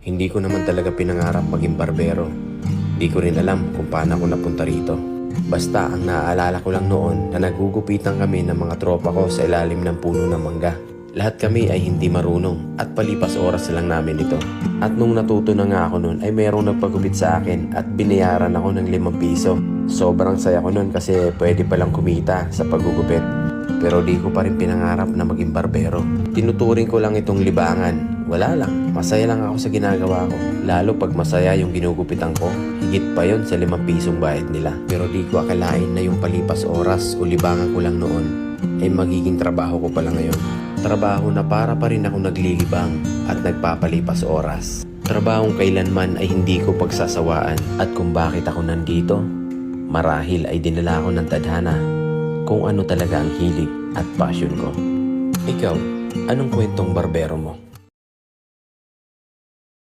Hindi ko naman talaga pinangarap maging barbero. Di ko rin alam kung paano ako napunta rito. Basta ang naaalala ko lang noon na nagugupitan kami ng mga tropa ko sa ilalim ng puno ng mangga. Lahat kami ay hindi marunong at palipas oras lang namin ito. At nung natuto na nga ako noon ay mayroong nagpagupit sa akin at binayaran ako ng 5 piso. Sobrang saya ko noon kasi pwede palang kumita sa paggugupit. Pero di ko pa rin pinangarap na maging barbero. Tinuturing ko lang itong libangan. Wala lang, masaya lang ako sa ginagawa ko. Lalo pag masaya yung ginugupitan ko, higit pa yon sa 5 pisong bayad nila. Pero di ko akalain na yung palipas oras o libangan ko lang noon ay magiging trabaho ko pala ngayon. Trabaho na para pa rin ako naglilibang at nagpapalipas oras. Trabahong kailanman ay hindi ko pagsasawaan. At kung bakit ako nandito, marahil ay dinala ako ng tadhana kung ano talaga ang hilig at passion ko. Ikaw, anong kwentong barbero mo?